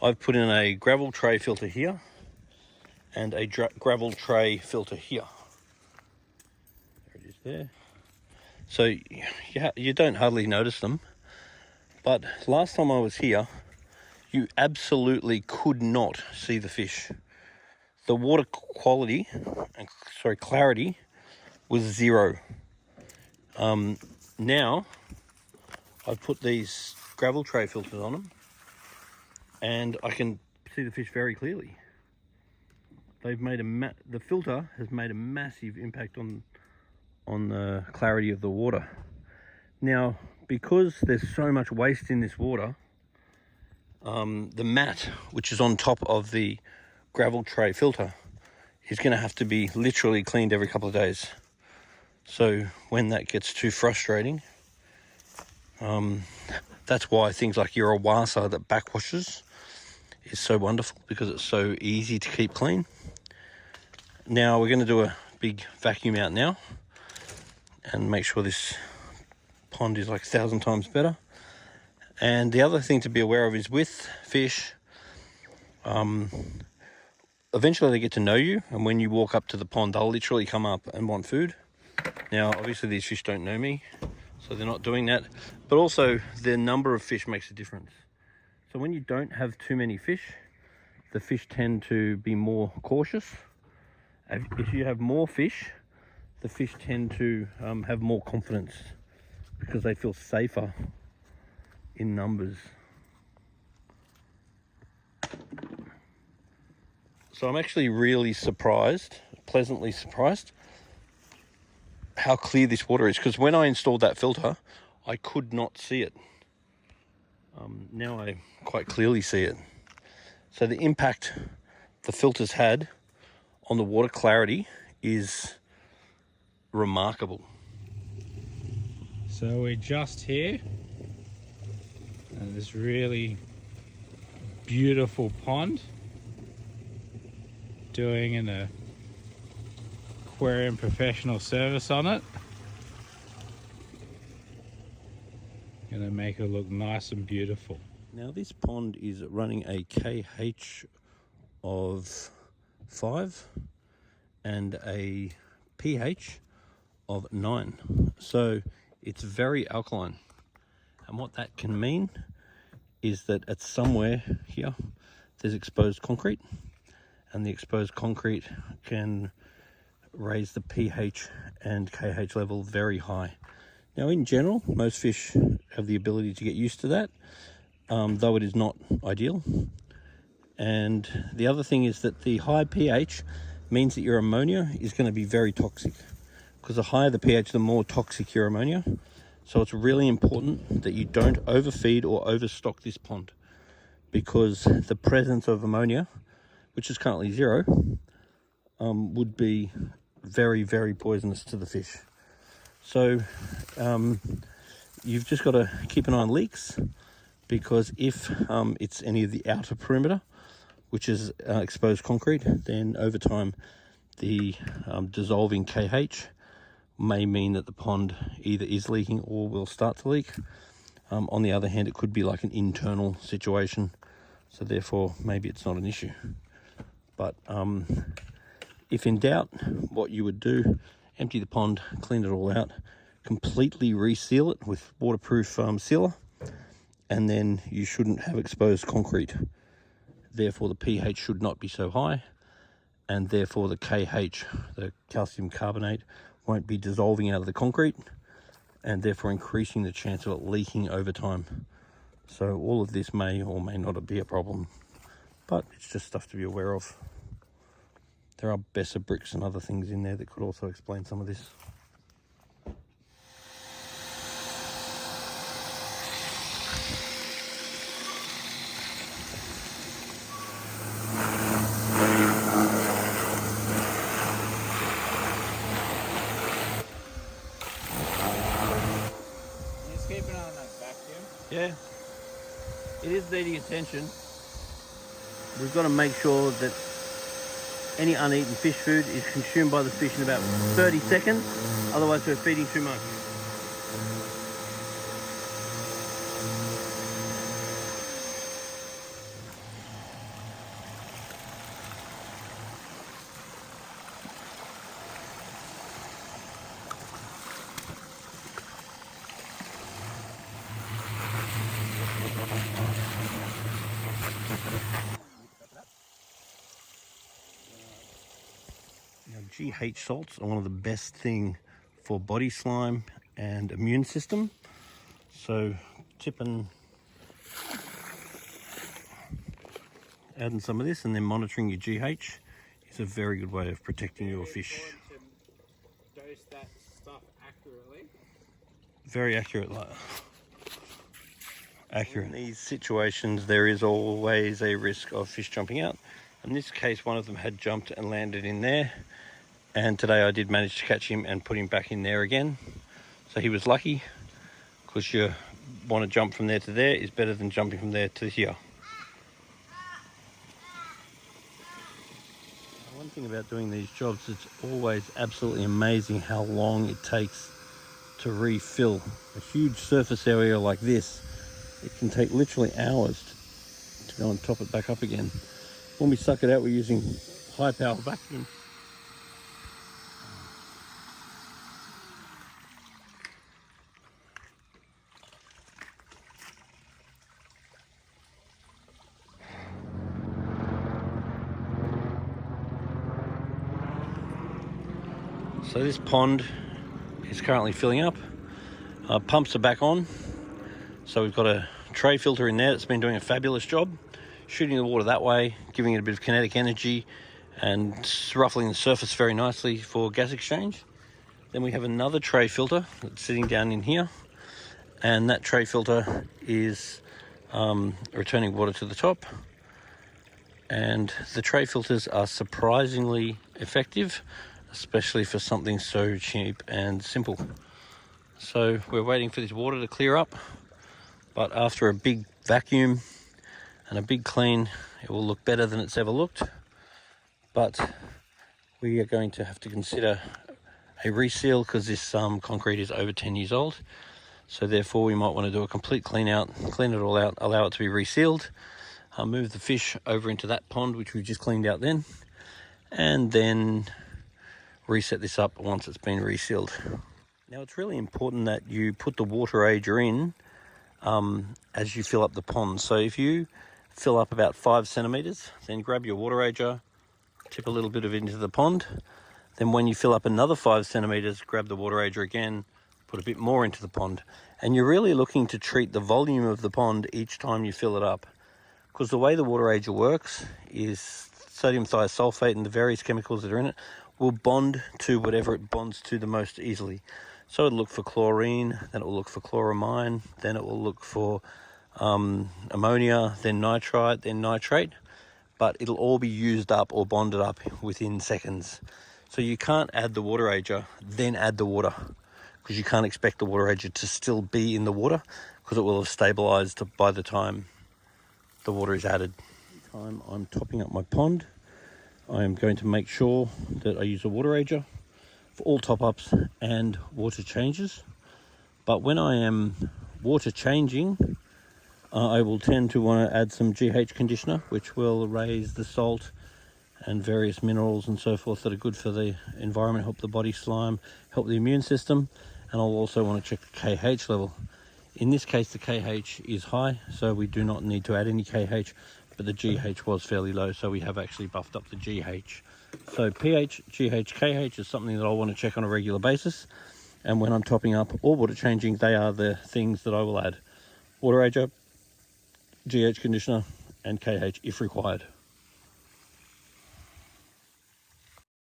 I've put in a gravel tray filter here and a gravel tray filter here. There it is there. So you don't hardly notice them, but last time I was here, you absolutely could not see the fish. The water quality, clarity, was zero. Now I've put these gravel tray filters on them, and I can see the fish very clearly. They've made the filter has made a massive impact on the clarity of the water. Now, because there's so much waste in this water, the mat, which is on top of the gravel tray filter, is going to have to be literally cleaned every couple of days. So when that gets too frustrating, that's why things like your awasa that backwashes is so wonderful, because it's so easy to keep clean. Now we're going to do a big vacuum out now and make sure this pond is like 1,000 times better. And the other thing to be aware of is with fish, eventually they get to know you, and when you walk up to the pond, they'll literally come up and want food. Now, obviously these fish don't know me, so they're not doing that, but also the number of fish makes a difference. So when you don't have too many fish, the fish tend to be more cautious. If you have more fish, the fish tend to have more confidence because they feel safer in numbers. So I'm actually really surprised, pleasantly surprised, how clear this water is, because when I installed that filter, I could not see it. Now I quite clearly see it. So the impact the filters had on the water clarity is remarkable. So we're just here, and this really beautiful pond, doing an aquarium professional service on it. Gonna make it look nice and beautiful. Now this pond is running a KH of 5 and a pH of 9. So it's very alkaline. And what that can mean is that at somewhere here there's exposed concrete, and the exposed concrete can raise the pH and KH level very high. Now in general, most fish have the ability to get used to that, though it is not ideal. And the other thing is that the high pH means that your ammonia is going to be very toxic, because the higher the pH, the more toxic your ammonia. So it's really important that you don't overfeed or overstock this pond, because the presence of ammonia, which is currently 0, would be very, very poisonous to the fish. So you've just got to keep an eye on leaks, because if it's any of the outer perimeter, which is exposed concrete, then over time the dissolving KH may mean that the pond either is leaking or will start to leak. On the other hand, it could be like an internal situation, so therefore maybe it's not an issue. But if in doubt, what you would do, empty the pond, clean it all out, completely reseal it with waterproof sealer, and then you shouldn't have exposed concrete. Therefore the pH should not be so high, and therefore the KH, the calcium carbonate, won't be dissolving out of the concrete, and therefore increasing the chance of it leaking over time. So all of this may or may not be a problem, but it's just stuff to be aware of. There are Besser bricks and other things in there that could also explain some of this. Just keep an eye on that vacuum. Yeah, it is needing attention. We've got to make sure that any uneaten fish food is consumed by the fish in about 30 seconds, otherwise we're feeding too much. GH salts are one of the best thing for body slime and immune system. So adding some of this and then monitoring your GH is a very good way of protecting your fish. Dose that stuff accurately. Very accurate. In these situations, there is always a risk of fish jumping out. In this case, one of them had jumped and landed in there. And today I did manage to catch him and put him back in there again. So he was lucky, because you want to jump from there to there is better than jumping from there to here. One thing about doing these jobs, it's always absolutely amazing how long it takes to refill. A huge surface area like this, it can take literally hours to go and top it back up again. When we suck it out, we're using high power vacuum. So this pond is currently filling up. Pumps are back on. So we've got a tray filter in there that's been doing a fabulous job, shooting the water that way, giving it a bit of kinetic energy and ruffling the surface very nicely for gas exchange. Then we have another tray filter that's sitting down in here, and that tray filter is returning water to the top. And the tray filters are surprisingly effective, especially for something so cheap and simple. So we're waiting for this water to clear up, but after a big vacuum and a big clean, it will look better than it's ever looked. But we are going to have to consider a reseal, because this concrete is over 10 years old. So therefore we might want to do a complete clean out, clean it all out, allow it to be resealed, move the fish over into that pond which we just cleaned out then, and then reset this up once it's been resealed. Now it's really important that you put the water ager in as you fill up the pond. So if you fill up about 5 centimeters, then grab your water ager, tip a little bit of it into the pond. Then when you fill up another 5 centimeters, grab the water ager again, put a bit more into the pond. And you're really looking to treat the volume of the pond each time you fill it up, because the way the water ager works is sodium thiosulfate and the various chemicals that are in it will bond to whatever it bonds to the most easily. So it'll look for chlorine, then it will look for chloramine, then it will look for ammonia, then nitrite, then nitrate. But it'll all be used up or bonded up within seconds. So you can't add the water ager, then add the water, because you can't expect the water ager to still be in the water, because it will have stabilized by the time the water is added. Every time I'm topping up my pond, I am going to make sure that I use a water ager for all top-ups and water changes. But when I am water changing, I will tend to want to add some GH conditioner, which will raise the salt and various minerals and so forth that are good for the environment, help the body slime, help the immune system. And I'll also want to check the KH level. In this case, the KH is high, so we do not need to add any KH, but the GH was fairly low, so we have actually buffed up the GH. So pH, GH, KH is something that I'll want to check on a regular basis. And when I'm topping up or water changing, they are the things that I will add. Water ager, GH conditioner, and KH if required.